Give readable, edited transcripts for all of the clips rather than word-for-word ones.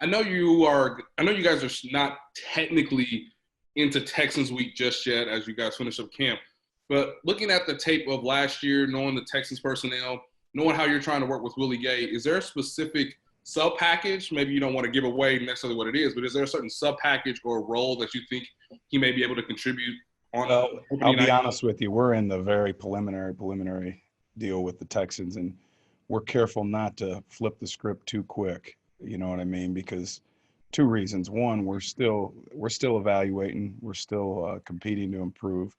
I know you guys are not technically into Texans week just yet as you guys finish up camp. But looking at the tape of last year, knowing the Texans personnel, knowing how you're trying to work with Willie Gay, is there a specific sub package? Maybe you don't want to give away necessarily what it is, but is there a certain sub package or role that you think he may be able to contribute on I'll opening be night? honest with you. We're in the very preliminary deal with the Texans, and we're careful not to flip the script too quick. You know what I mean? Because two reasons. One, we're still evaluating. We're still competing to improve.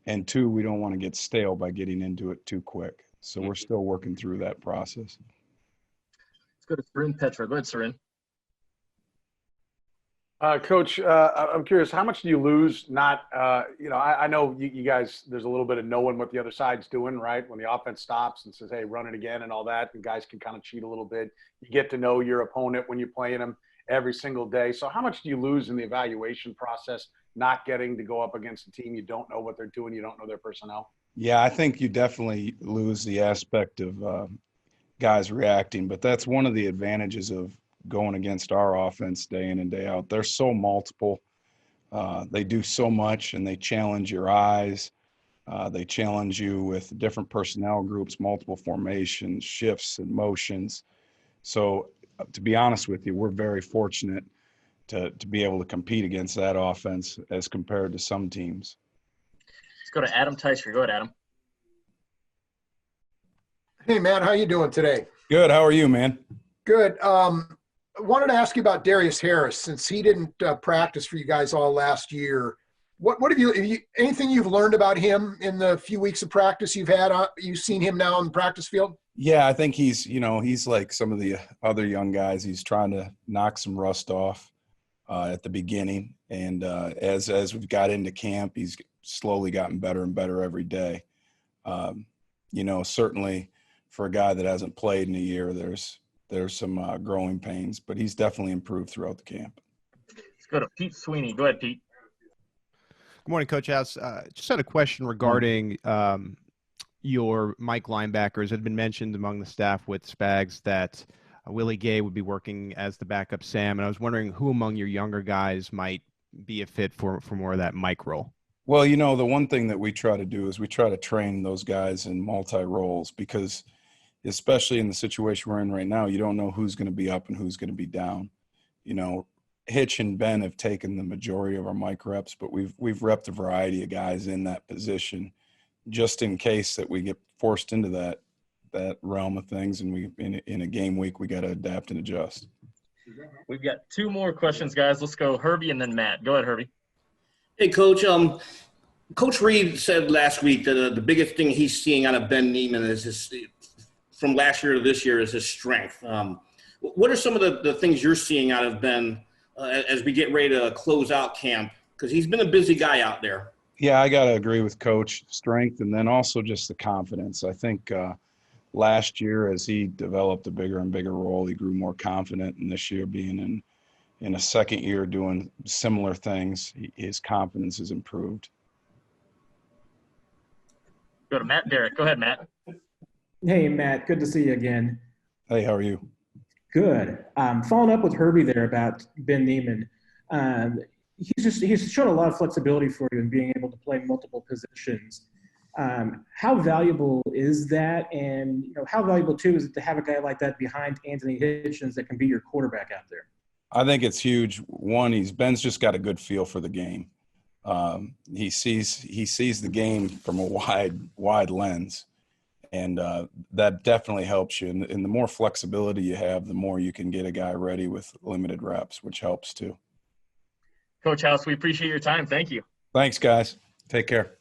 And two, we don't want to get stale by getting into it too quick. So we're still working through that process. Let's go to Sarin Petra. Go ahead, Sarin. Coach, I'm curious, how much do you lose not, I know you guys, there's a little bit of knowing what the other side's doing, right? When the offense stops and says, hey, run it again and all that, and guys can kind of cheat a little bit. You get to know your opponent when you're playing them every single day. So how much do you lose in the evaluation process not getting to go up against a team you don't know what they're doing, you don't know their personnel? Yeah, I think you definitely lose the aspect of guys reacting, but that's one of the advantages of going against our offense day in and day out. They're so multiple. They do so much, and they challenge your eyes. They challenge you with different personnel groups, multiple formations, shifts, and motions. So to be honest with you, we're very fortunate to be able to compete against that offense as compared to some teams. Let's go to Adam Teicher. Go ahead, Adam. Hey, Matt, how you doing today? Good. How are you, man? Good. I wanted to ask you about Darius Harris, since he didn't practice for you guys all last year. What have you anything you've learned about him in the few weeks of practice you've had? You've seen him now on the practice field? Yeah, I think he's like some of the other young guys. He's trying to knock some rust off at the beginning, and as we've got into camp, he's slowly gotten better and better every day. Certainly for a guy that hasn't played in a year, there's some growing pains, but he's definitely improved throughout the camp. Let's go to Pete Sweeney. Go ahead, Pete. Good morning, Coach House. Just had a question regarding your Mike linebackers. It had been mentioned among the staff with Spags that Willie Gay would be working as the backup Sam, and I was wondering who among your younger guys might be a fit for more of that Mike role. Well, the one thing that we try to do is we try to train those guys in multi-roles, because especially in the situation we're in right now, you don't know who's going to be up and who's going to be down. Hitch and Ben have taken the majority of our mic reps, but we've repped a variety of guys in that position just in case that we get forced into that realm of things, and we in a game week we got to adapt and adjust. We've got two more questions, guys. Let's go Herbie and then Matt. Go ahead, Herbie. Hey, Coach. Coach Reed said last week that the biggest thing he's seeing out of Ben Neiman is from last year to this year is his strength. What are some of the things you're seeing out of Ben as we get ready to close out camp? Because he's been a busy guy out there. Yeah, I got to agree with Coach. Strength, and then also just the confidence. I think last year, as he developed a bigger and bigger role, he grew more confident. And this year, being in a second year doing similar things, his confidence has improved. Go to Matt Derrick. Go ahead, Matt. Hey, Matt. Good to see you again. Hey, how are you? Good. Following up with Herbie there about Ben Neiman. He's shown a lot of flexibility for you in being able to play multiple positions. How valuable is that? And how valuable too is it to have a guy like that behind Anthony Hitchens that can be your quarterback out there? I think it's huge. One, Ben's just got a good feel for the game. He sees the game from a wide lens, and that definitely helps you. And the more flexibility you have, the more you can get a guy ready with limited reps, which helps too. Coach House, we appreciate your time. Thank you. Thanks, guys. Take care.